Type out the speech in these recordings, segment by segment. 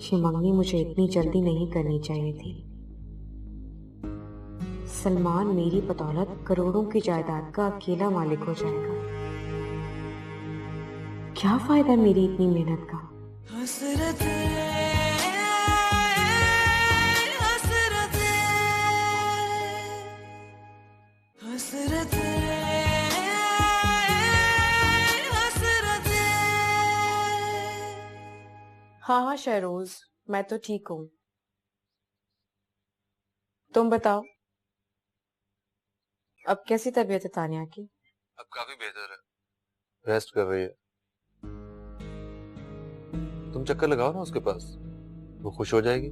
ये मंगनी मुझे इतनी जल्दी नहीं करनी चाहिए थी। सलमान मेरी बदौलत करोड़ों की जायदाद का अकेला मालिक हो जाएगा। क्या फायदा मेरी इतनी मेहनत का। हाँ हाँ शहरोज, मैं तो ठीक हूँ। तुम बताओ, अब कैसी तबीयत है तानिया की? अब काफी बेहतर है, रेस्ट कर रही है। तुम चक्कर लगाओ ना उसके पास, वो खुश हो जाएगी।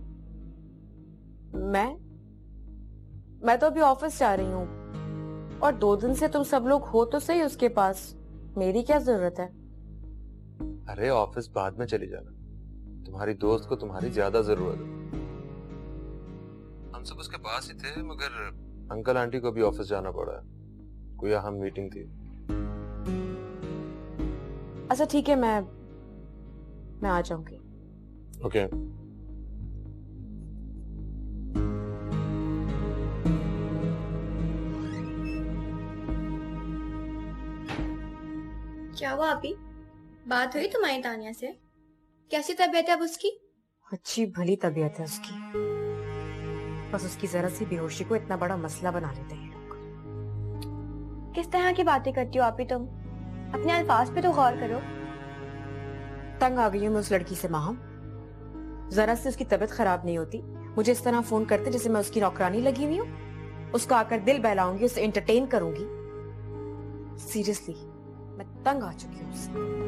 मैं तो अभी ऑफिस जा रही हूँ, और 2 दिन से तुम सब लोग हो तो सही उसके पास। मेरी क्या जरूरत है? अरे ऑफिस बाद में चली जाना, तुम्हारी दोस्त को तुम्हारी ज्यादा जरूरत है। हम सब उसके पास ही थे, मगर अंकल आंटी को भी ऑफिस जाना पड़ा है, कोई अहम मीटिंग थी। अच्छा ठीक है, मैं आ जाऊंगी। ओके। क्या हुआ अभी? बात हुई तुम्हारी तानिया से? कैसी तबीयत है अब उसकी? अच्छी भली तबीयत है उसकी, बस उसकी जरा सी बेहोशी को इतना बड़ा मसला बना लेते हैं लोग। किस तरह की बातें करती हो आप ही तुम? अपने अल्फाज पे तो गौर करो। तंग आ गई हूँ मैं उस लड़की से माहम। जरा से उसकी तबीयत खराब नहीं होती, मुझे इस तरह फोन करते जैसे मैं उसकी नौकरानी लगी हुई हूँ। उसको आकर दिल बहलाऊंगी, उसे एंटरटेन करूंगी। सीरियसली मैं तंग आ चुकी हूँ उससे।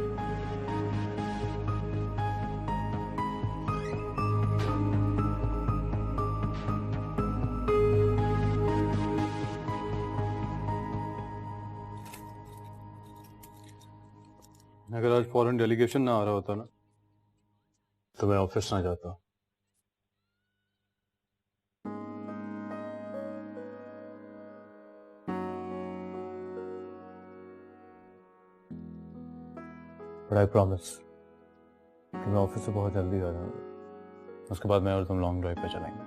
अगर आज फॉरेन डेलीगेशन ना आ रहा होता ना, तो मैं ऑफिस ना जाता। बट आई प्रॉमिस कि मैं ऑफिस से बहुत जल्दी आ जाऊंगा। उसके बाद मैं और तुम लॉन्ग ड्राइव पे चलेंगे।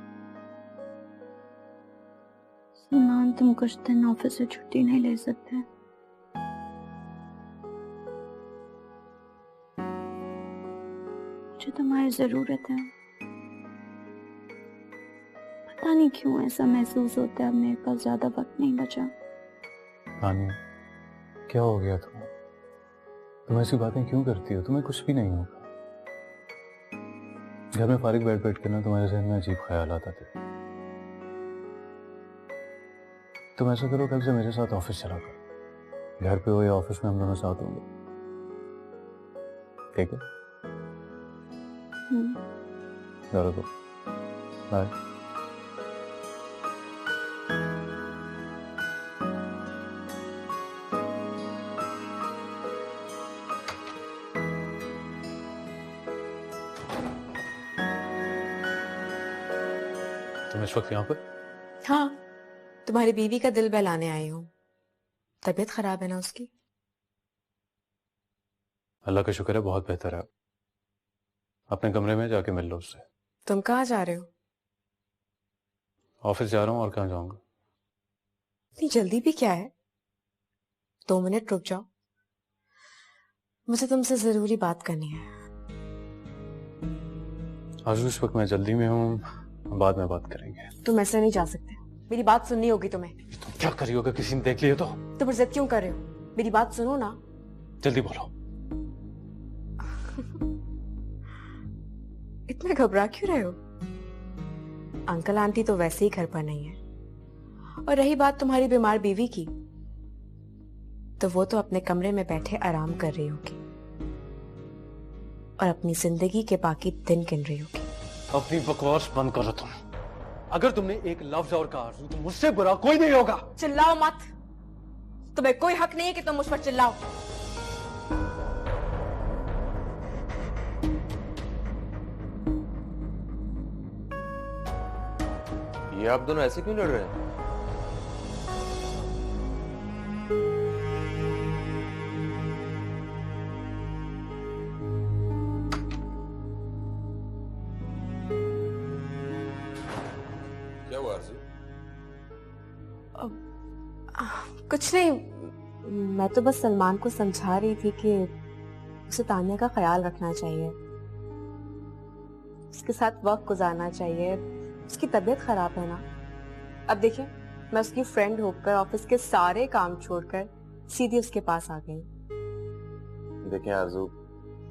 सलमान, तुम कुछ दिन ऑफिस से छुट्टी नहीं ले सकते? मुझे तुम्हारी जरूरत है। पता नहीं क्यों ऐसा महसूस होता है अब मेरे पास ज्यादा वक्त नहीं बचा। तानिया, क्या हो गया तुम्हें? तुम ऐसी बातें क्यों करती हो? तुम्हें कुछ भी नहीं होगा। घर में फारिग बैठ बैठ के ना तुम्हारे जहन में अजीब ख्याल आते थे। तुम ऐसा करो, कल से मेरे साथ ऑफिस चला करो। घर पे हो या ऑफिस में, हम दोनों साथ होंगे, ठीक है? चलो तो बाय। तुम इस वक्त यहाँ पर? हाँ, तुम्हारी बीवी का दिल बहलाने आई हूँ। तबीयत खराब है ना उसकी? अल्लाह का शुक्र है, बहुत बेहतर है। अपने कमरे में जाके मिल लो उससे। तुम कहाँ जा रहे हो? ऑफिस जा रहा हूँ, और कहाँ जाऊंगा। इतनी जल्दी भी क्या है? 2 मिनट रुक जाओ, मुझे तुमसे जरूरी बात करनी है। आज इस वक्त मैं जल्दी में हूँ, बाद में बात करेंगे। तुम ऐसे नहीं जा सकते, मेरी बात सुननी होगी तुम्हें। तुम क्या कर रही हो? अगर किसी ने देख लिया तो? तुम जिद क्यों कर रहे हो? मेरी बात सुनो ना। जल्दी बोलो। इतना घबरा क्यों रहे हो? अंकल आंटी तो वैसे ही घर पर नहीं है, और रही बात तुम्हारी बीमार बीवी की, तो वो तो अपने कमरे में बैठे आराम कर रही होगी और अपनी जिंदगी के बाकी दिन गिन रही होगी। अपनी बकवास बंद करो तुम। अगर तुमने एक लफ्ज और कहा तो मुझसे बुरा कोई नहीं होगा। चिल्लाओ मत, तुम्हें कोई हक नहीं है कि तुम मुझ पर चिल्लाओ। ये आप दोनों ऐसे क्यों लड़ रहे हैं? कुछ नहीं, मैं तो बस सलमान को समझा रही थी कि उसे तानिया का ख्याल रखना चाहिए, उसके साथ वक्त गुजारना चाहिए। उसकी तबीयत खराब है ना। अब देखिए, मैं उसकी फ्रेंड होकर ऑफिस के सारे काम छोड़कर सीधी उसके पास आ गई। देखें आरजू,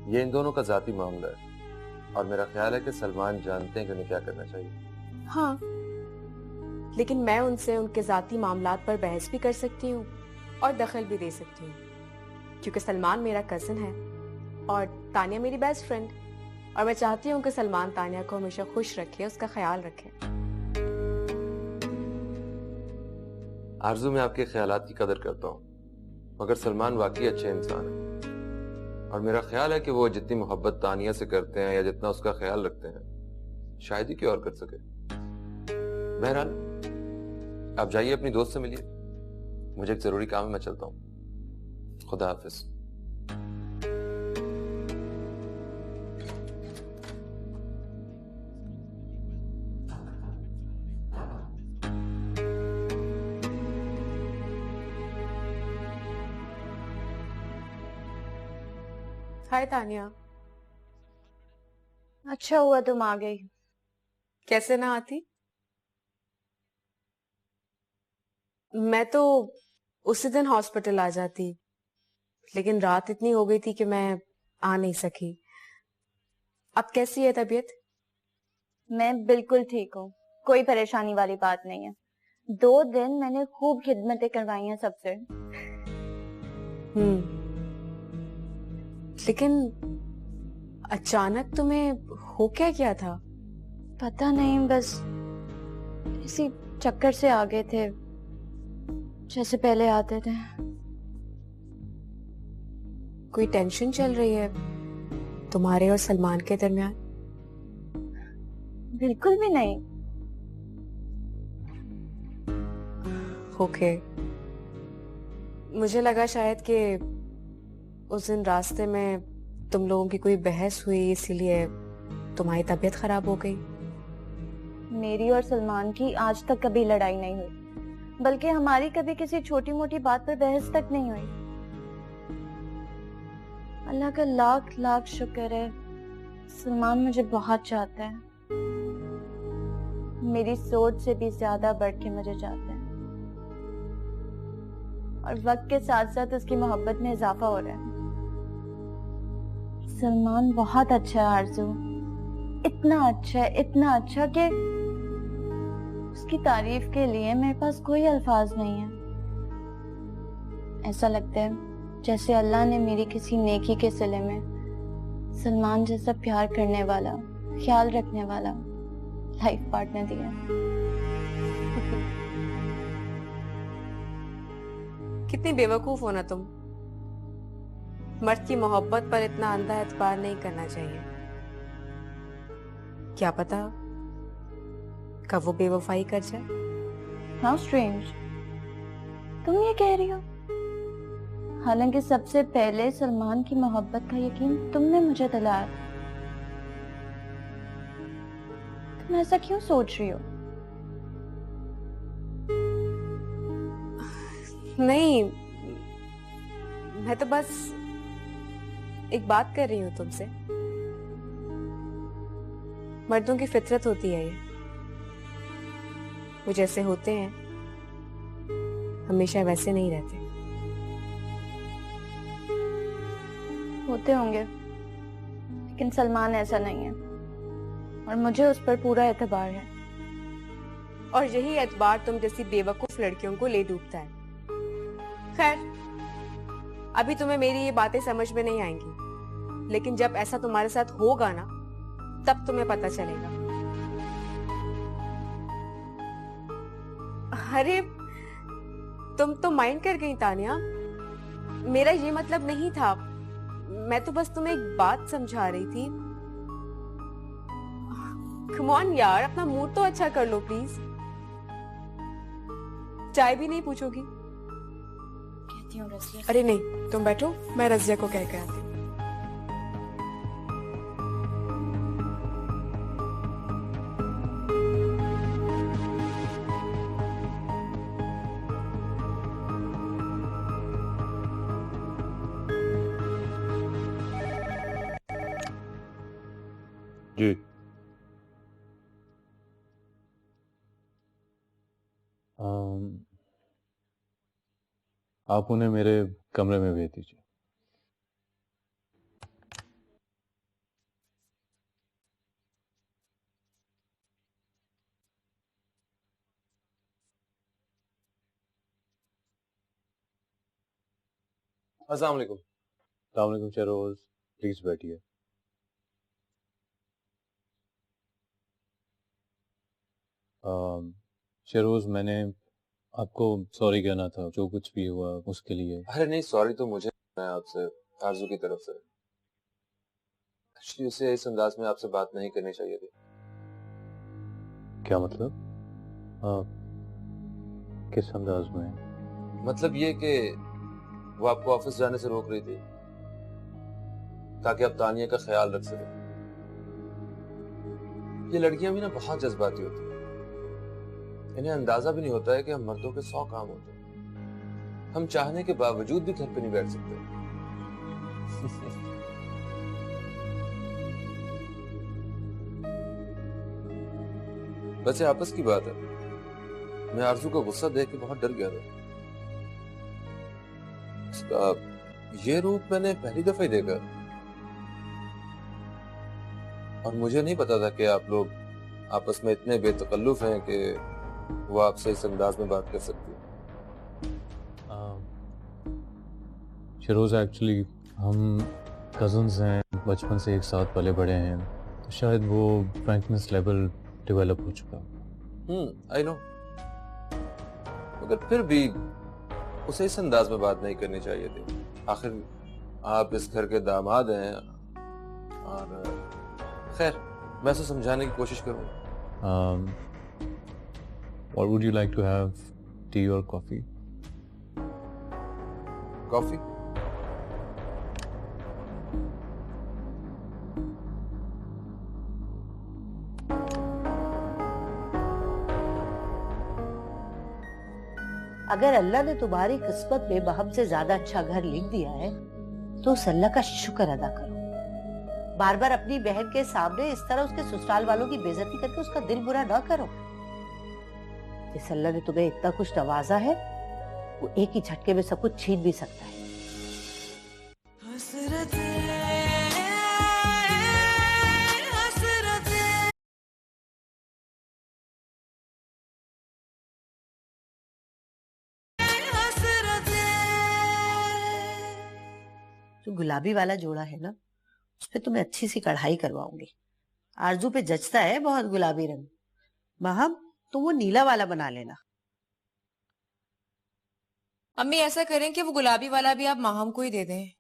ये इन दोनों का जाती मामला है और मेरा ख्याल है कि सलमान जानते हैं कि उन्हें क्या करना चाहिए। हाँ, लेकिन मैं उनसे उनके जाती मामलात पर बहस भी कर सकती हूँ और दखल भी दे सकती हूँ, क्योंकि सलमान मेरा कजिन है और तानिया मेरी बेस्ट फ्रेंड, और मैं चाहती हूँ कि सलमान तानिया को हमेशा खुश रखे, उसका ख्याल रखे। आरजू, मैं आपके ख्यालात की कदर करता हूँ, मगर सलमान वाकई अच्छे इंसान है और मेरा ख्याल है कि वो जितनी मोहब्बत तानिया से करते हैं या जितना उसका ख्याल रखते हैं, शायद ही कोई और कर सके। बहरहाल, आप जाइए, अपनी दोस्त से मिलिए, मुझे एक जरूरी काम है, मैं चलता हूँ। खुदा हाफिज। हाय तानिया। अच्छा हुआ तुम आ गई। कैसे ना आती? मैं तो उसी दिन हॉस्पिटल आ जाती, लेकिन रात इतनी हो गई थी कि मैं आ नहीं सकी। अब कैसी है तबीयत? मैं बिल्कुल ठीक हूँ, कोई परेशानी वाली बात नहीं है। 2 दिन मैंने खूब खिदमतें करवाई हैं सबसे। लेकिन अचानक तुम्हें हो क्या गया था? पता नहीं, बस इसी चक्कर से आ गए थे जैसे पहले आते थे। कोई टेंशन चल रही है तुम्हारे और सलमान के दरमियान? बिल्कुल भी नहीं। ओके, मुझे लगा शायद कि उस दिन रास्ते में तुम लोगों की कोई बहस हुई, इसीलिए तुम्हारी तबीयत खराब हो गई। मेरी और सलमान की आज तक कभी लड़ाई नहीं हुई, बल्कि हमारी कभी किसी छोटी मोटी बात पर बहस तक नहीं हुई। अल्लाह का लाख लाख शुक्र है, सलमान मुझे बहुत चाहता है, मेरी सोच से भी ज्यादा बढ़ के मुझे चाहता है, और वक्त के साथ साथ उसकी मोहब्बत में इजाफा हो रहा है। सलमान बहुत अच्छा है आरज़ू, इतना अच्छा कि उसकी तारीफ के लिए मेरे पास कोई अल्फाज नहीं है। ऐसा लगता है जैसे अल्लाह ने मेरी किसी नेकी के सिले में सलमान जैसा प्यार करने वाला, ख्याल रखने वाला लाइफ पार्टनर दिया। कितनी बेवकूफ हो ना तुम। मर्द की मोहब्बत पर इतना अंधा एतबार नहीं करना चाहिए। क्या पता कब वो बेवफाई कर जाए। हाउ स्ट्रेंज, तुम ये कह रही हो, हालांकि सबसे पहले सलमान की मोहब्बत का यकीन तुमने मुझे दिलाया। तुम ऐसा क्यों सोच रही हो? नहीं, मैं तो बस एक बात कर रही हूं तुमसे। मर्दों की फितरत होती है ये, वो जैसे होते हैं हमेशा वैसे नहीं रहते। होते होंगे, लेकिन सलमान ऐसा नहीं है और मुझे उस पर पूरा एतबार है। और यही एतबार तुम जैसी बेवकूफ लड़कियों को ले डूबता है। खैर, अभी तुम्हें मेरी ये बातें समझ में नहीं आएंगी, लेकिन जब ऐसा तुम्हारे साथ होगा ना, तब तुम्हें पता चलेगा। अरे तुम तो माइंड कर गई तानिया, मेरा ये मतलब नहीं था। मैं तो बस तुम्हें एक बात समझा रही थी। कम ऑन यार, अपना मूड तो अच्छा कर लो प्लीज। चाय भी नहीं पूछोगी? कहती हूँ रज़िया। अरे नहीं, तुम बैठो, मैं रज़िया को कह के आती हूँ। जी। आप उन्हें मेरे कमरे में भेज दीजिए। अस्सलाम वालेकुम। अस्सलाम वालेकुम शहरोज, प्लीज बैठिए। शहरोज, मैंने आपको सॉरी कहना था जो कुछ भी हुआ उसके लिए। अरे नहीं, सॉरी तो मुझे मैं आपसे आरजू की तरफ से। एक्चुअली उसे इस अंदाज में आपसे बात नहीं करनी चाहिए थी। क्या मतलब? किस अंदाज में? मतलब ये कि वो आपको ऑफिस जाने से रोक रही थी ताकि आप तानिया का ख्याल रख सके। ये लड़कियां भी ना बहुत जज्बाती होती हैं। इन्हें अंदाजा भी नहीं होता है कि हम मर्दों के 100 काम होते हैं। हम चाहने के बावजूद भी घर पे नहीं बैठ सकते। वैसे आपस की बात है, मैं आरजू का गुस्सा देख के बहुत डर गया था। इसका ये रूप मैंने पहली दफा ही देखा और मुझे नहीं पता था कि आप लोग आपस में इतने बेतकल्लुफ हैं कि वो आपसे इस अंदाज में बात कर सकती है। शहरोज, एक्चुअली हम कजन्स हैं, बचपन से एक साथ पले बड़े हैं, तो शायद वो फ्रैंकनेस लेवल डेवलप हो चुका। आई नो, मगर फिर भी उसे इस अंदाज में बात नहीं करनी चाहिए थी। आखिर आप इस घर के दामाद हैं और खैर मैं उसे समझाने की कोशिश करूंगा। What would you like to have? Tea or coffee? Coffee? अगर अल्लाह ने तुम्हारी किस्मत में बहम से ज्यादा अच्छा घर लिख दिया है तो उस अल्लाह का शुक्र अदा करो। बार बार अपनी बहन के सामने इस तरह उसके ससुराल वालों की बेइज्जती करके उसका दिल बुरा ना करो। जिस अल्लाह ने तुम्हें इतना कुछ नवाजा है वो एक ही झटके में सब कुछ छीन भी सकता है। जो गुलाबी वाला जोड़ा है ना, उस पे तुम्हें अच्छी सी कढ़ाई करवाऊंगी। आरजू पे जचता है बहुत गुलाबी रंग। महम, तुम वो नीला वाला बना लेना। अम्मी ऐसा करें कि वो गुलाबी वाला भी आप माहम को ही दे दें।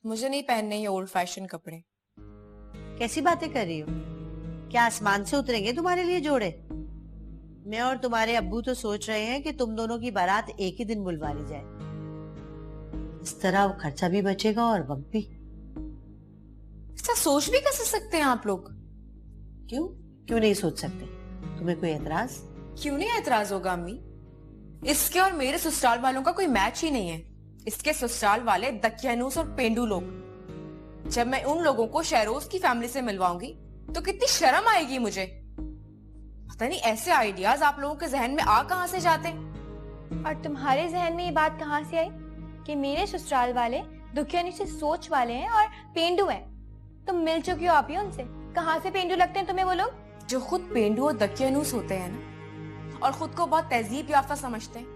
मुझे नहीं पहनने ये ओल्ड फैशन कपड़े। कैसी बातें कर रही हो? क्या आसमान से उतरेंगे तुम्हारे लिए जोड़े? मैं और तुम्हारे अब्बू तो सोच रहे हैं कि तुम दोनों की बारात एक ही दिन बुलवा ली जाए। इस तरह वो खर्चा भी बचेगा और वक्त भी। ऐसा सोच भी कैसे सकते हैं आप लोग? क्यों क्यों नहीं सोच सकते? तुम्हें कोई एतराज? क्यों नहीं एतराज होगा अम्मी? इसके और मेरे ससुराल वालों का कोई मैच ही नहीं है। इसके ससुराल वाले दकियानूस और पेंडू लोग। जब मैं उन लोगों को शहरोज की फैमिली से मिलवाऊंगी तो कितनी शर्म आएगी मुझे। पता नहीं ऐसे आइडियाज आप लोगों के जहन में आ कहां से जाते हैं। और तुम्हारे जहन में ये बात कहाँ से आई कि मेरे ससुराल वाले दुखियानी से सोच वाले हैं और पेंडू हैं? तुम मिल चुकी हो आप ही उनसे। कहाँ से पेंडू लगते हैं तुम्हें वो लोग? जो खुद पेंडू और दकियानूस होते हैं ना, और खुद को बहुत तहजीब याफ्ता समझते हैं,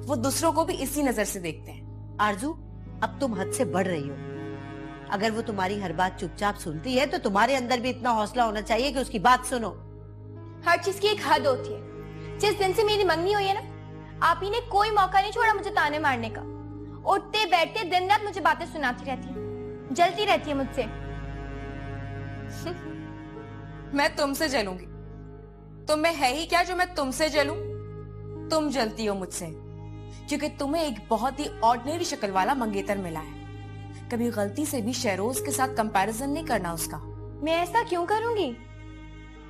वो दूसरों को भी इसी नजर से देखते हैं। आरजू, अब तुम हद से बढ़ रही हो। अगर वो तुम्हारी हर बात चुपचाप सुनती है तो तुम्हारे अंदर भी इतना हौसला होना चाहिए कि उसकी बात सुनो। हर चीज की एक हद होती है। जिस दिन से मेरी मंगनी हुई है ना, आप ही ने कोई मौका नहीं छोड़ा मुझे ताने मारने का। उठते बैठते दिन रात मुझे बातें सुनाती रहती है, जलती रहती है मुझसे। मैं तुमसे जलूंगी? तुम में है ही क्या जो मैं तुमसे जलूं? तुम जलती हो मुझसे क्योंकि तुम्हें एक बहुत ही ऑर्डिनरी शक्ल वाला मंगेतर मिला है। कभी गलती से भी शहरोज के साथ कंपैरिजन नहीं करना उसका। मैं ऐसा क्यों करूंगी?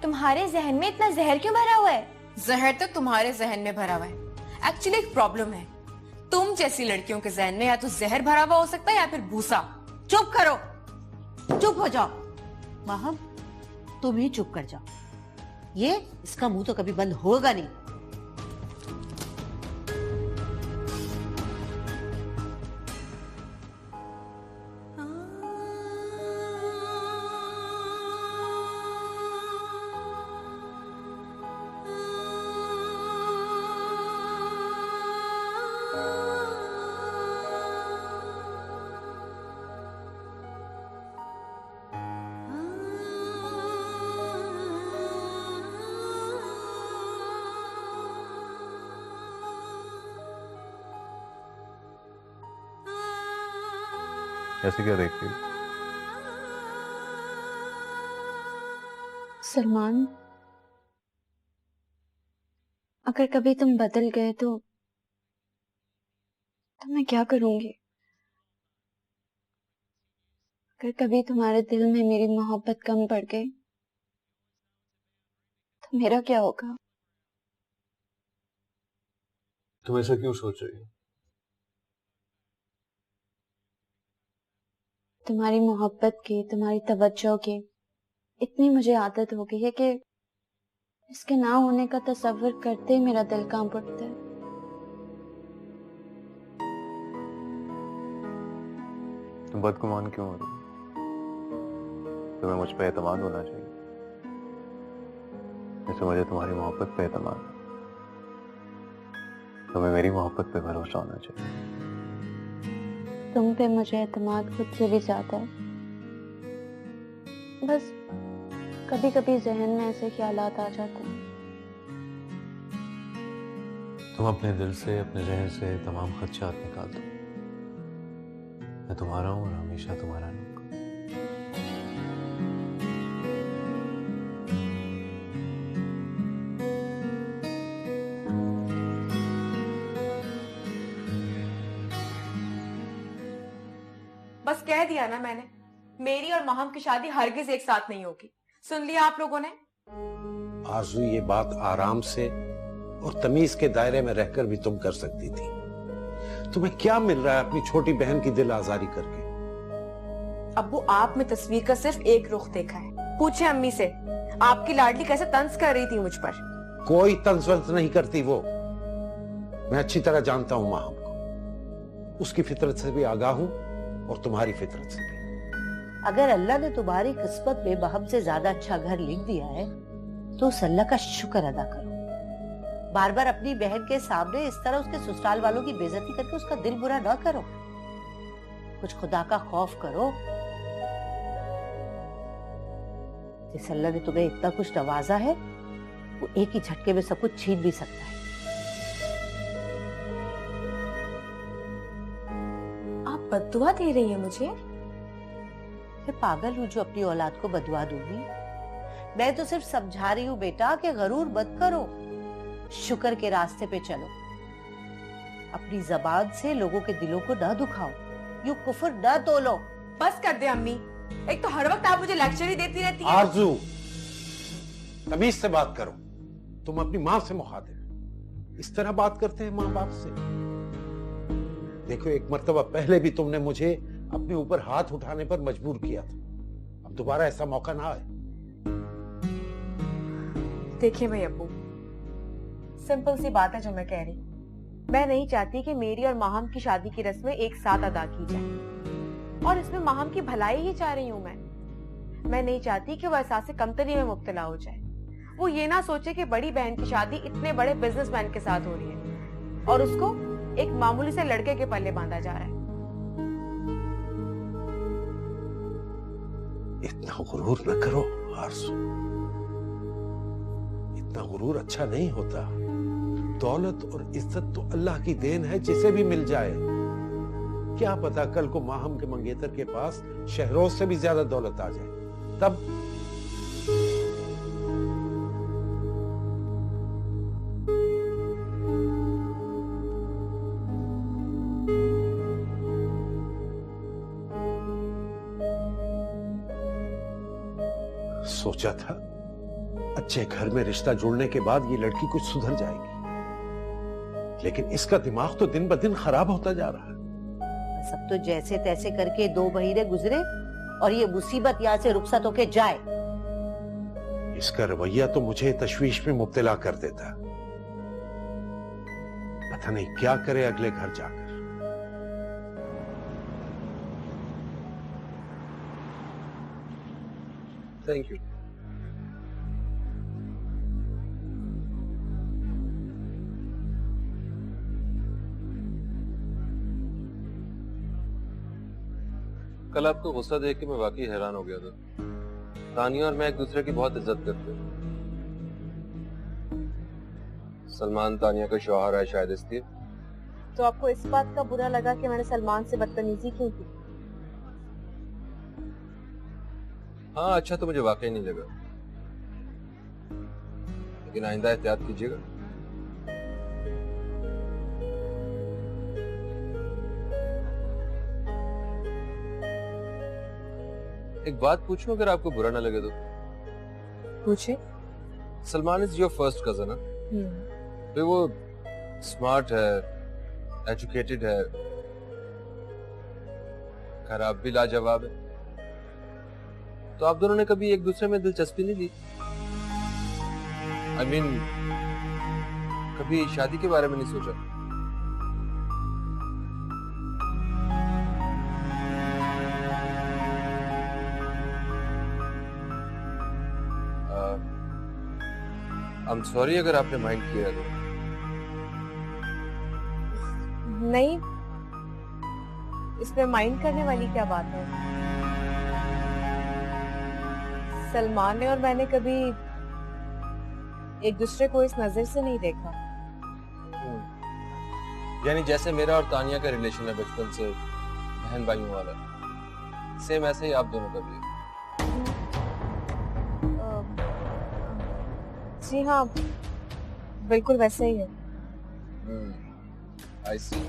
तुम्हारे जहन में इतना जहर क्यों भरा हुआ है? जहर तो तुम्हारे जहन में भरा हुआ है। एक्चुअली एक प्रॉब्लम है। तुम जैसी लड़कियों के जहन में या तो जहर भरा हुआ हो सकता है या फिर भूसा। चुप करो, चुप हो जाओ। महम, तुम ही चुप कर जाओ, ये इसका मुंह तो कभी बंद होगा नहीं। ऐसे क्या देखती हो? सलमान, अगर कभी तुम बदल गए तो मैं क्या करूंगी? अगर कभी तुम्हारे दिल में मेरी मोहब्बत कम पड़ गई तो मेरा क्या होगा? तुम ऐसा क्यों सोच रही हो? तुम्हारी मोहब्बत की, तुम्हारी तवज्जो की इतनी मुझे आदत हो गई है कि इसके ना होने का तसव्वुर करते ही मेरा दिल कांप उठता है। तुम बदगुमान क्यों हो रही हो? तुम्हें मुझ पे एतमाद होना चाहिए, जैसे मुझे तुम्हारी मोहब्बत पे एतमाद है। तुम्हें मेरी मोहब्बत पे भरोसा होना चाहिए। तुम पे मुझे एतमाद खुद से भी ज्यादा है। बस कभी कभी जहन में ऐसे ख्यालात आ जाते हैं। तुम अपने दिल से, अपने जहन से तमाम खदशात निकाल दो। मैं तुम्हारा हूं और हमेशा तुम्हारा रहूंगा। बस कह दिया ना मैंने, मेरी और माहम की शादी हरगिज एक साथ नहीं होगी। सुन लिया आप लोगों ने? आरज़ू, ये बात आराम से और तमीज के दायरे में रहकर भी तुम कर सकती थी। तुम्हें क्या मिल रहा है अपनी छोटी बहन की दिल आजारी करके? अब्बू, आपने तस्वीर का सिर्फ एक रुख देखा है। पूछे अम्मी से, आपकी लाडली कैसे तंज कर रही थी मुझ पर। कोई तंजवंत नहीं करती वो। मैं अच्छी तरह जानता हूं माहम को, उसकी फितरत से भी आगाह हूं और तुम्हारी फितरत से भी। अगर अल्लाह ने तुम्हारी किस्मत में बहम से ज्यादा अच्छा घर लिख दिया है तो उस अल्लाह का शुक्र अदा करो। बार बार अपनी बहन के सामने इस तरह उसके ससुराल वालों की बेइज्जती करके उसका दिल बुरा ना करो। कुछ खुदा का खौफ करो। जिस अल्लाह ने तुम्हें इतना कुछ नवाजा है वो एक ही झटके में सब कुछ छीन भी सकता है। आप बद्दुआ दे रही हैं मुझे? मैं पागल हूं जो अपनी औलाद को बदुआ दूंगी? मैं तो सिर्फ समझा रही हूँ बेटा कि गरूर मत करो, शुक्र के रास्ते पे चलो। अपनी जबान से लोगों के दिलों को ना दुखाओ, यूं कुफर ना तोलो। बस कर दे अम्मी, एक तो हर वक्त आप मुझे लेक्चर ही देती रहती हैं। आरज़ू, तमीज से बात करो। तुम अपनी माँ से मुखातिब इस तरह बात करते हैं माँ बाप से? देखो, एक मर्तबा पहले भी तुमने मुझे अपने ऊपर हाथ उठाने पर मजबूर किया था। अब दोबारा ऐसा मौका ना आए। देखिए भाई अब्बू, सिंपल सी बात है जो मैं कह रही। मैं नहीं चाहती कि मेरी और माहम की शादी की रस्में एक साथ अदा की जाए, और इसमें माहम की भलाई ही चाह रही हूँ मैं नहीं चाहती कि वो एहसास कमतरी में मुब्तला हो जाए। वो ये ना सोचे कि बड़ी बहन की शादी इतने बड़े बिजनेसमैन के साथ हो रही है और उसको एक मामूली से लड़के के पल्ले बांधा जा रहा है। इतना गुरूर न करो आरज़ू, इतना गुरूर अच्छा नहीं होता। दौलत और इज्जत तो अल्लाह की देन है, जिसे भी मिल जाए। क्या पता कल को माहम के मंगेतर के पास शहरोज से भी ज्यादा दौलत आ जाए, तब सोचा था अच्छे घर में रिश्ता जुड़ने के बाद ये लड़की कुछ सुधर जाएगी, लेकिन इसका दिमाग तो दिन ब दिन खराब होता जा रहा है। सब तो जैसे तैसे करके 2 महीने गुजरे और ये मुसीबत यहाँ से रुखसत होके जाए। इसका रवैया तो मुझे तशवीश में मुब्तला कर देता है। पता नहीं क्या करे अगले घर जाकर। Thank you. कल आपको गुस्सा देख के मैं वाकई हैरान हो गया था। तानिया और मैं एक दूसरे की बहुत इज्जत करते हैं। सलमान तानिया का शौहर है शायद, इसलिए। तो आपको इस बात का बुरा लगा कि मैंने सलमान से बदतमीजी क्यों की? हाँ, अच्छा तो मुझे वाकई नहीं लगा, लेकिन आइंदा एहतियात कीजिएगा। एक बात पूछूं अगर आपको बुरा ना लगे तो? पूछे। Salman is your first cousin? तो वो स्मार्ट है, एजुकेटेड है, खराब भी लाजवाब है, तो आप दोनों ने कभी एक दूसरे में दिलचस्पी नहीं ली? I mean, कभी शादी के बारे में नहीं सोचा? I'm sorry अगर आपने माइंड किया तो। नहीं, इसमें माइंड करने वाली क्या बात है? सलमान ने और मैंने कभी एक दूसरे को इस नजर से नहीं देखा। यानी जैसे मेरा और तानिया का रिलेशन है बचपन से, बहन भाइयों वाला, सेम ऐसे ही आप दोनों का भी है। जी हाँ, बिल्कुल वैसे ही है। I see.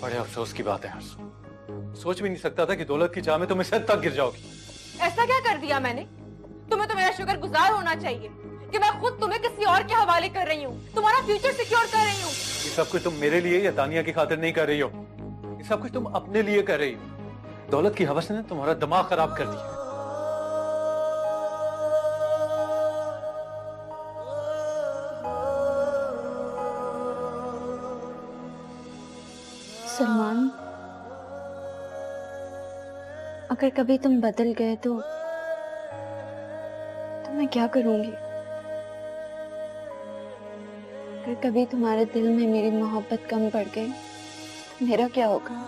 बड़े अफसोस की बात है हर्ष। सोच भी नहीं सकता था कि दौलत की चाह में तुम इस हद तक गिर जाओगी। ऐसा क्या कर दिया मैंने? तुम्हें तो मेरा शुक्रगुजार होना चाहिए कि मैं खुद तुम्हें किसी और के हवाले कर रही हूँ, तुम्हारा फ्यूचर सिक्योर कर रही हूँ। ये सब कुछ तुम मेरे लिए या तानिया की खातिर नहीं कर रही हो, ये सब कुछ तुम अपने लिए कर रही हो। दौलत की हवस ने तुम्हारा दिमाग खराब कर दिया। सलमान, अगर कभी तुम बदल गए तो मैं क्या करूंगी? अगर कभी तुम्हारे दिल में मेरी मोहब्बत कम पड़ गई तो मेरा क्या होगा?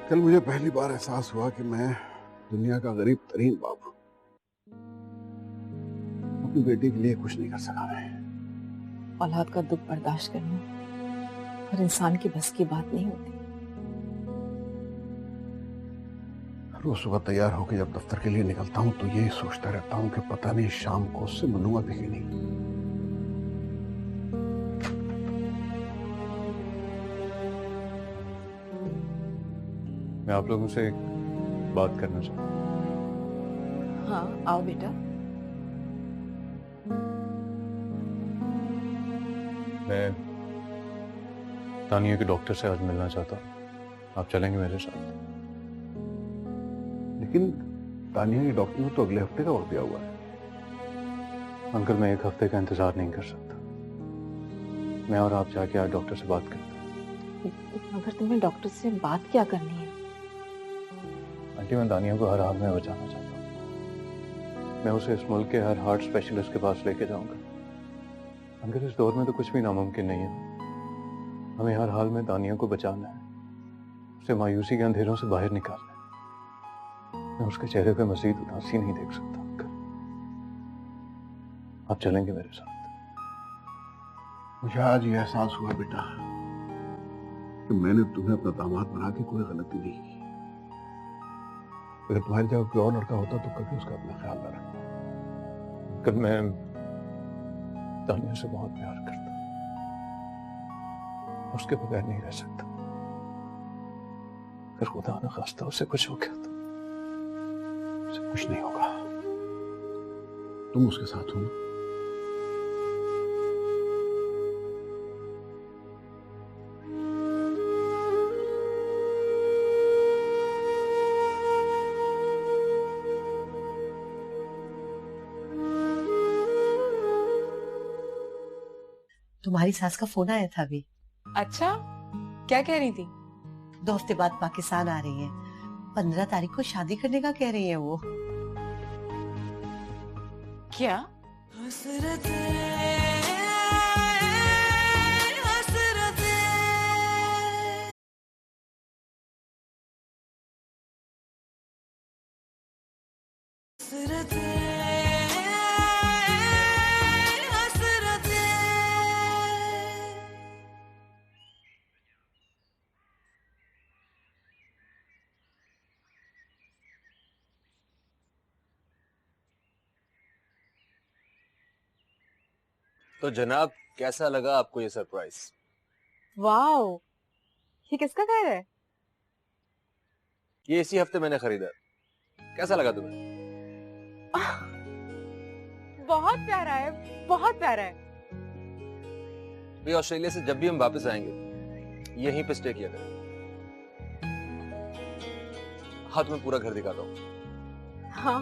कल मुझे पहली बार एहसास हुआ कि मैं दुनिया का गरीब तरीन बाप हूं। अपनी बेटी के लिए कुछ नहीं कर सका मैं। औलाद का दुख बर्दाश्त करना हर इंसान की बस की बात नहीं होती। रोज सुबह तैयार होकर जब दफ्तर के लिए निकलता हूँ तो यही सोचता रहता हूँ कि पता नहीं शाम को उससे मिलूंगा भी कि नहीं। मैं आप लोगों से एक बात करना चाहता हूँ। हाँ, आओ बेटा। मैं तानिया के डॉक्टर से आज मिलना चाहता हूँ, आप चलेंगे मेरे साथ? लेकिन तानिया की डॉक्टर ने तो अगले हफ्ते का वक्त दिया हुआ है। अंकल, मैं एक हफ्ते का इंतजार नहीं कर सकता। मैं और आप जाके आज डॉक्टर से बात करते हैं। अगर तुम्हें डॉक्टर से बात क्या करनी है? आंटी, मैं तानिया को हर हाल में बचाना चाहता हूँ। मैं उसे इस मुल्क के हर हार्ट स्पेशलिस्ट के पास लेके जाऊंगा। अंकल, इस दौर में तो कुछ भी नामुमकिन नहीं है। हमें हर हाल में तानिया को बचाना है। उसे मायूसी के अंधेरों से बाहर निकालना है। मैं उसके चेहरे पे मजीद उदासी नहीं देख सकता अंकल। आप चलेंगे मेरे साथ? मुझे आज ये एहसास हुआ बेटा कि मैंने तुम्हें अपना दामाद बना के कोई गलती नहीं की। अगर तुम्हारी जगह कोई और लड़का होता तो कभी उसका अपना ख्याल न रखता। अंकल मैं तानिया से बहुत प्यार करता हूं, उसके बगैर नहीं रह सकता। अगर खुदा न खास्ता उसे कुछ हो गया तो उसे कुछ नहीं होगा, तुम उसके साथ हो ना। तुम्हारी सास का फोन आया था अभी। अच्छा, क्या कह रही थी? 2 हफ्ते बाद पाकिस्तान आ रही है। 15 तारीख को शादी करने का कह रही है वो। क्या? तो जनाब, कैसा लगा आपको ये सरप्राइज? वाओ, ये किसका घर है? ये इसी हफ्ते मैंने खरीदा। कैसा लगा तुम्हें? बहुत प्यारा है, बहुत प्यारा है। भाई ऑस्ट्रेलिया से जब भी हम वापस आएंगे यहीं पे स्टे किया करें। हाँ, तुम्हें पूरा घर दिखाता हूँ। हाँ,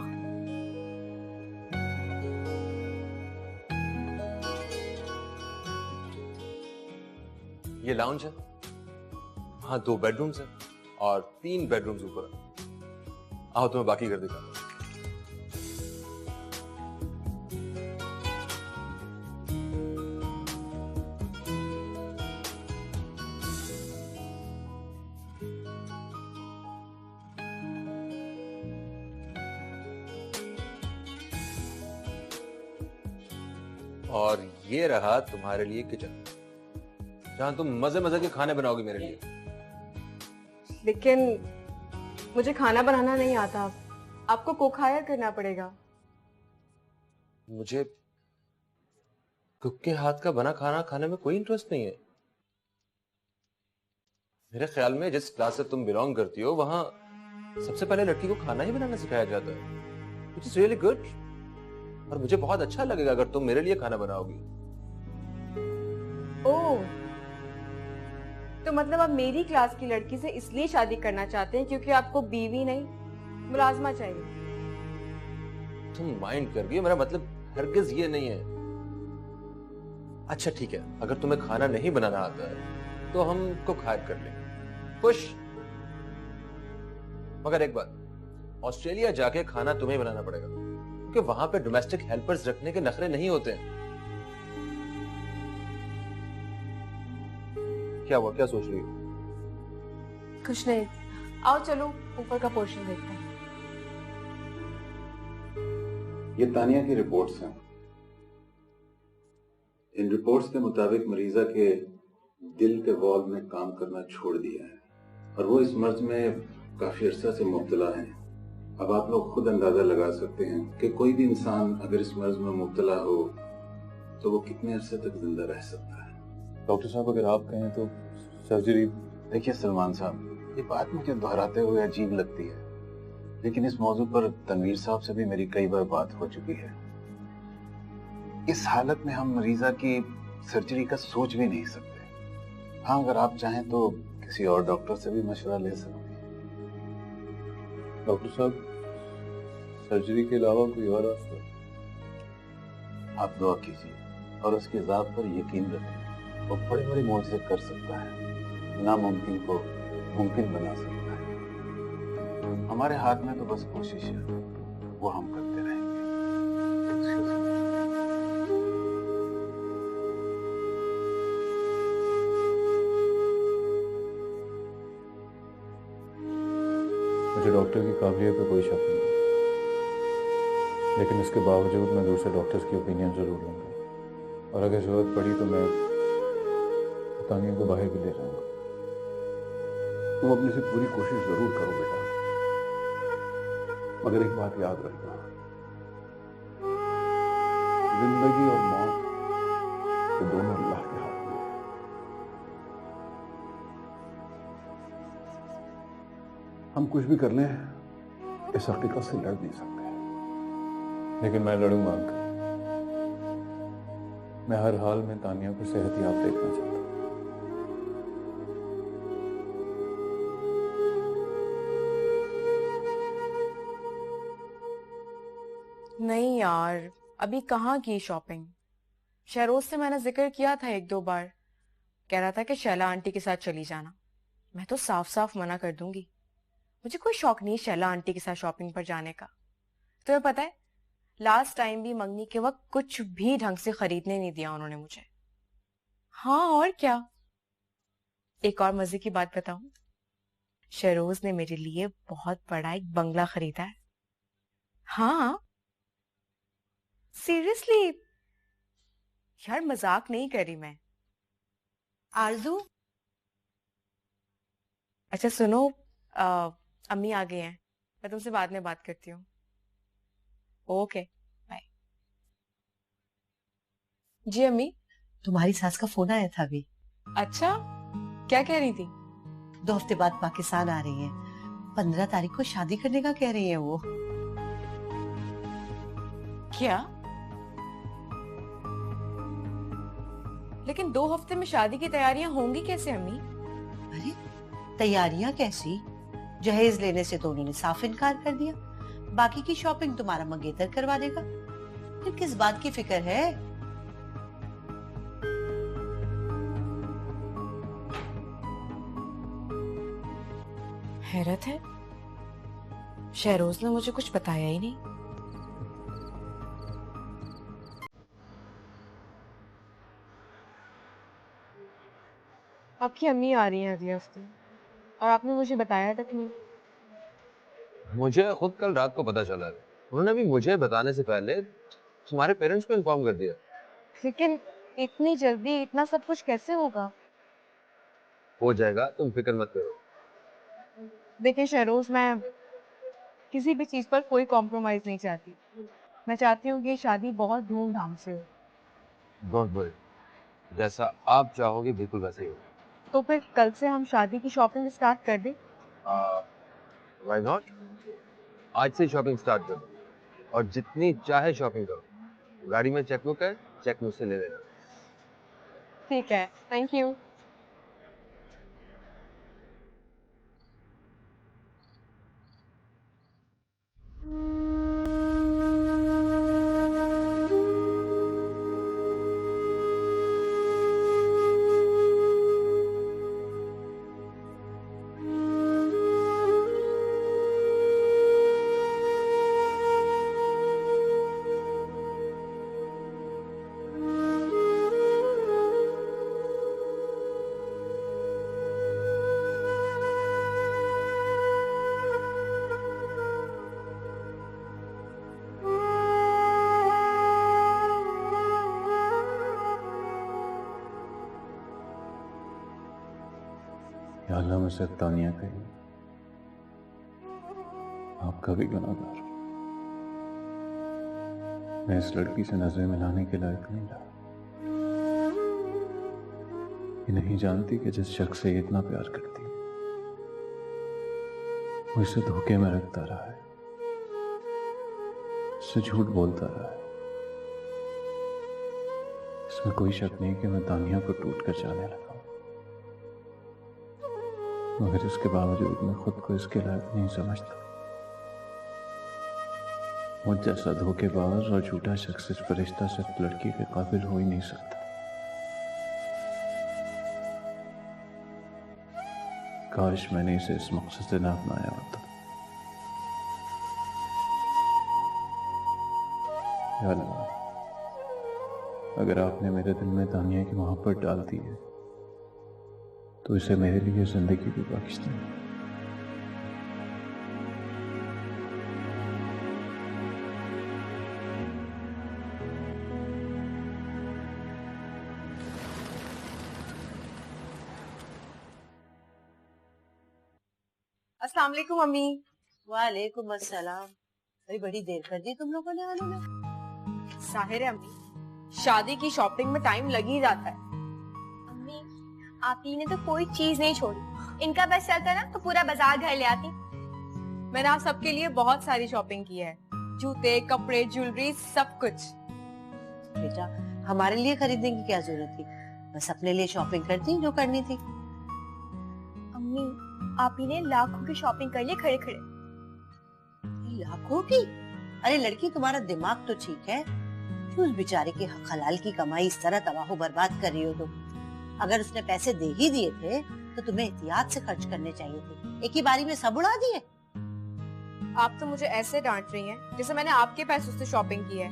ये लाउंज है। हाँ, 2 बेडरूम्स हैं और 3 बेडरूम्स ऊपर है। आओ तुम्हें बाकी घर दिखाता हूँ। और ये रहा तुम्हारे लिए किचन, जहां तुम मजे मजे के खाने बनाओगी मेरे लिए। लेकिन मुझे खाना बनाना नहीं आता, आपको कुक हायर करना पड़ेगा। मुझे कुक के हाथ का बना खाना खाने में कोई इंटरेस्ट नहीं है। मेरे ख्याल में जिस क्लास से तुम बिलोंग करती हो वहां सबसे पहले लड़की को खाना ही बनाना सिखाया जाता है, which is really good। और मुझे बहुत अच्छा लगेगा अगर तुम मेरे लिए खाना बनाओगी। ओह, तो मतलब आप मेरी क्लास की लड़की से इसलिए शादी करना चाहते हैं क्योंकि आपको बीवी नहीं मुलाजमा चाहिए? तुम माइंड कर गई, मेरा मतलब हरगिज ये नहीं है। अच्छा ठीक है, अगर तुम्हें खाना नहीं बनाना आता है तो हम कुक हायर कर लेंगे, खुश। मगर एक बात, ऑस्ट्रेलिया जाके खाना तुम्हें बनाना पड़ेगा क्योंकि वहां पे डोमेस्टिक हेल्पर्स रखने के नखरे नहीं होते हैं। क्या हुआ, क्या सोच रही हो? कुछ नहीं, आओ चलो ऊपर का पोर्शन देखते हैं। ये तानिया की रिपोर्ट्स हैं। इन रिपोर्ट्स के मुताबिक मरीजा के दिल के वॉल्व ने काम करना छोड़ दिया है और वो इस मर्ज में काफी अरसा से मुब्तला हैं। अब आप लोग खुद अंदाजा लगा सकते हैं कि कोई भी इंसान अगर इस मर्ज में मुब्तला हो तो वो कितने अरसे तक जिंदा रह सकता है। डॉक्टर साहब अगर आप कहें तो सर्जरी। देखिए सलमान साहब, ये बात मुझे दोहराते हुए अजीब लगती है, लेकिन इस मौजू पर तनवीर साहब से भी मेरी कई बार बात हो चुकी है। इस हालत में हम मरीजा की सर्जरी का सोच भी नहीं सकते। हाँ, अगर आप चाहें तो किसी और डॉक्टर से भी मशवरा ले सकते हैं। डॉक्टर साहब, सर्जरी के अलावा कोई और रास्ता? आप दुआ कीजिए और उसकी जात पर यकीन रखें। वो बड़े बड़े मौजूद कर सकता है, नामुमकिन को मुमकिन बना सकता है। हमारे हाथ में तो बस कोशिश है, वो हम करते रहेंगे। मुझे डॉक्टर की काबिलियत पे कोई शक नहीं है, लेकिन इसके बावजूद मैं दूसरे डॉक्टर्स की ओपिनियन ज़रूर लूँगा और अगर ज़रूरत पड़ी तो मैं तानिया को बाहर भी ले जाऊँगा। तुम अपनी से पूरी कोशिश जरूर करो बेटा, मगर एक बात याद रखना, जिंदगी और मौत ये दोनों अल्लाह के हाथ में है। हम कुछ भी कर लें, इस हकीकत से लड़ नहीं सकते। लेकिन मैं लड़ूंगा अंकल। मैं हर हाल में तानिया को सेहतयाब देखना चाहता हूँ। नहीं यार, अभी कहाँ की शॉपिंग। शहरोज से मैंने जिक्र किया था एक दो बार, कह रहा था कि शैला आंटी के साथ चली जाना। मैं तो साफ साफ मना कर दूंगी, मुझे कोई शौक नहीं शैला आंटी के साथ शॉपिंग पर जाने का। तुम्हें पता है, लास्ट टाइम भी मंगनी के वक्त कुछ भी ढंग से खरीदने नहीं दिया उन्होंने मुझे। हाँ और क्या। एक और मजे की बात बताऊं, शहरोज ने मेरे लिए बहुत बड़ा एक बंगला खरीदा है। हाँ सीरियसली यार, मजाक नहीं कर रही मैं। आरजू, अच्छा सुनो, अम्मी आ गए हैं, मैं तुमसे बाद में बात करती हूँ। Okay bye. जी अम्मी। तुम्हारी सास का फोन आया था अभी। अच्छा, क्या कह रही थी? 2 हफ्ते बाद पाकिस्तान आ रही है, 15 तारीख को शादी करने का कह रही है वो। क्या? लेकिन 2 हफ्ते में शादी की तैयारियां होंगी कैसे अम्मी? अरे तैयारियां कैसी, जहेज लेने से तो उन्होंने साफ इनकार कर दिया। बाकी की शॉपिंग तुम्हारा मंगेतर करवा देगा। फिर किस बात की फिक्र है? हैरत है, शहरोज ने मुझे कुछ बताया ही नहीं। आपकी अम्मी आ रही है अगले हफ्ते और आपने मुझे बताया तक नहीं। मुझे खुद कल रात को पता चला है, उन्होंने भी मुझे बताने से पहले तुम्हारे पेरेंट्स को इन्फॉर्म कर दिया। लेकिन इतनी जल्दी इतना सब कुछ कैसे होगा? हो जाएगा, तुम फिक्र मत करो। देखिए शहरोज, मैं किसी भी चीज पर कोई कॉम्प्रोमाइज नहीं चाहती। मैं चाहती हूँ कि ये शादी बहुत धूमधाम से हो। बहुत बढ़िया, जैसा आप चाहोगे बिल्कुल वैसे ही होगा। तो फिर कल से हम शादी की शॉपिंग स्टार्ट कर दें? Why not? आज से शॉपिंग स्टार्ट कर दो और जितनी चाहे शॉपिंग करो। गाड़ी में चेकबुक है, चेक मुझसे ले लेना। ठीक है, थैंक यू। या अल्लाह, मैं सिर्फ तानिया का ही, आपका भी गुनाहगार हूं। मैं इस लड़की से नजरें मिलाने के लायक नहीं रहा। ये नहीं जानती कि जिस शख्स से ये इतना प्यार करती है वो इसे धोखे में रखता रहा है, इससे झूठ बोलता रहा है। इसमें कोई शक नहीं कि मैं तानिया को टूट कर जाने लगा, मगर इसके बावजूद मैं खुद को इसके लायक नहीं समझता। मुझ जैसा धोखेबाज और झूठा शख्स इस फरिश्ता सिर्फ लड़की के काबिल हो ही नहीं सकता। काश मैंने इसे इस मकसद से ना अपनाया होता। या अल्लाह, अगर आपने मेरे दिल में तानिया की मोहब्बत डाल दी है तो इसे मेरे लिए जिंदगी भी बख्श दें। अस्सलाम वालेकुम अम्मी। वालेकुम अस्सलाम। अरे बड़ी देर कर दी तुम लोगों ने आने में। जाहिर है अम्मी, शादी की शॉपिंग में टाइम लग ही जाता है। अम्मी, आप ही ने तो कोई चीज नहीं छोड़ी। इनका बस चलता ना तो पूरा बाजार घर ले आती। मैंने आप सबके लिए बहुत सारी शॉपिंग की है, जूते, कपड़े, ज्वेलरी, सब कुछ। बेटा हमारे लिए खरीदने की क्या जरूरत थी, बस अपने लिए शॉपिंग करती जो करनी थी। अम्मी, आप ही ने लाखों की शॉपिंग कर ली खड़े खड़े। लाखों की? अरे लड़की तुम्हारा दिमाग तो ठीक है, क्यों उस बेचारे की हलाल की कमाई इस तरह तबाह बर्बाद कर रही हो तुम? अगर उसने पैसे दे ही दिए थे तो तुम्हें एहतियात से खर्च करने चाहिए थे, एक ही बारी में सब उड़ा दिए। आप तो मुझे ऐसे डांट रही हैं जैसे मैंने आपके पैसों से शॉपिंग की है।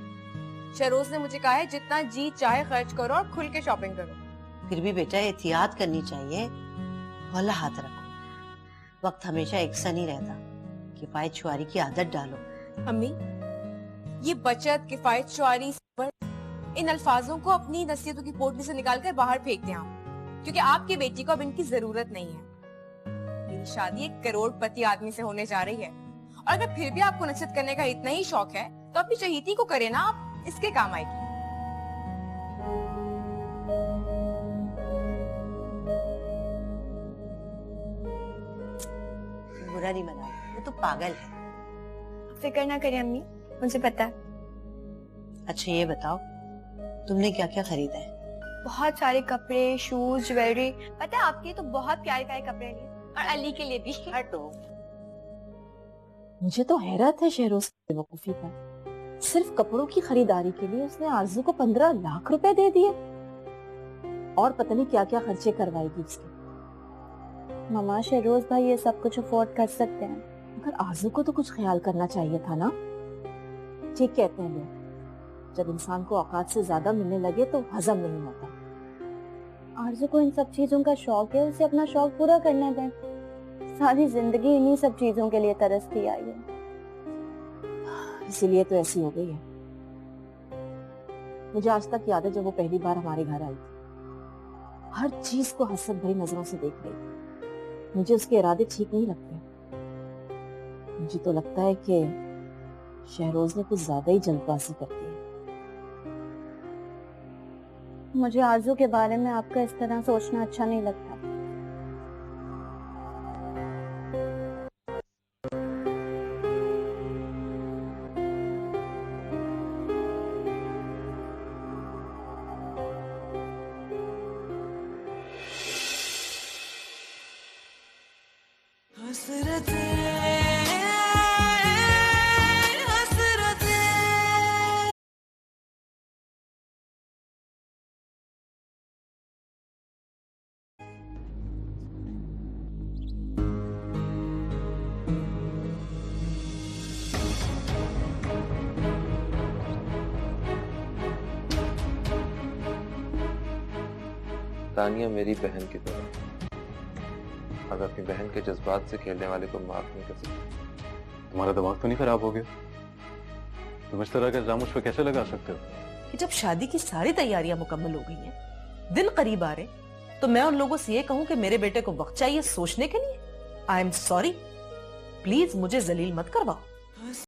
शहरोज ने मुझे कहा है जितना जी चाहे खर्च करो और खुल के शॉपिंग करो। फिर भी बेटा एहतियात करनी चाहिए, हौला हाथ रखो। वक्त हमेशा एक सा नहीं रहता, किफायत शुआरी की आदत डालो। अम्मी, ये बचत, किफायत शुआरी, इन अल्फाजों को अपनी नसीहतों की पोटली से निकालकर बाहर फेंक दें आप, क्योंकि आपकी बेटी को अब इनकी जरूरत नहीं है। मेरी शादी एक करोड़पति आदमी से होने जा रही है, और अगर फिर भी आपको नसीहत करने का इतना ही शौक है तो अपनी चहीती को करे ना, आप इसके काम आएगी। बुरा नहीं मना, वो तो पागल है। फिक्र ना करें अम्मी, मुझे पता है। अच्छा ये बताओ तुमने क्या क्या खरीदा है? बहुत सारे कपड़े, शूज, ज्वेलरी। पता है आपके तो बहुत प्यारे प्यारे कपड़े लिए, और अली के लिए भी। हटो। मुझे तो हैरत है शहरोज की बेवकूफी पर। सिर्फ कपड़ों की खरीदारी के लिए उसने आरजू को 15 लाख रुपए दे दिए, और पता नहीं क्या क्या खर्चे करवाएगी उसके। मामा शहरोज भाई ये सब कुछ अफोर्ड कर सकते हैं, मगर आरजू को तो कुछ ख्याल करना चाहिए था ना। ठीक कहते हैं लोग, जब इंसान को औकात से ज्यादा मिलने लगे तो हजम नहीं होता। आरजू को इन सब चीजों का शौक है, उसे अपना शौक पूरा करने दें। सारी जिंदगी इन्हीं सब चीजों के लिए तरसती आई है, इसीलिए तो ऐसी हो गई है। मुझे आज तक याद है जब वो पहली बार हमारे घर आई थी, हर चीज को हसरत भरी नजरों से देख रही थी। मुझे उसके इरादे ठीक नहीं लगते। मुझे तो लगता है कि शहरोज ने कुछ ज्यादा ही जल्दबाजी कर दी है। मुझे आरजू के बारे में आपका इस तरह सोचना अच्छा नहीं लगता। तानिया मेरी बहन की तरह, अब अपनी बहन के जज्बात से खेलने वाले को माफ नहीं कर सकती। तुम्हारा दिमाग तो नहीं खराब हो गया? तुम इस तरह का इल्जाम उस पर कैसे लगा सकते हो? कि जब शादी की सारी तैयारियां मुकम्मल हो गई हैं, दिन करीब आ रहे, तो मैं उन लोगों से ये कहूं कि मेरे बेटे को वक्त चाहिए सोचने के लिए? आई एम सॉरी, प्लीज मुझे जलील मत करवाओ।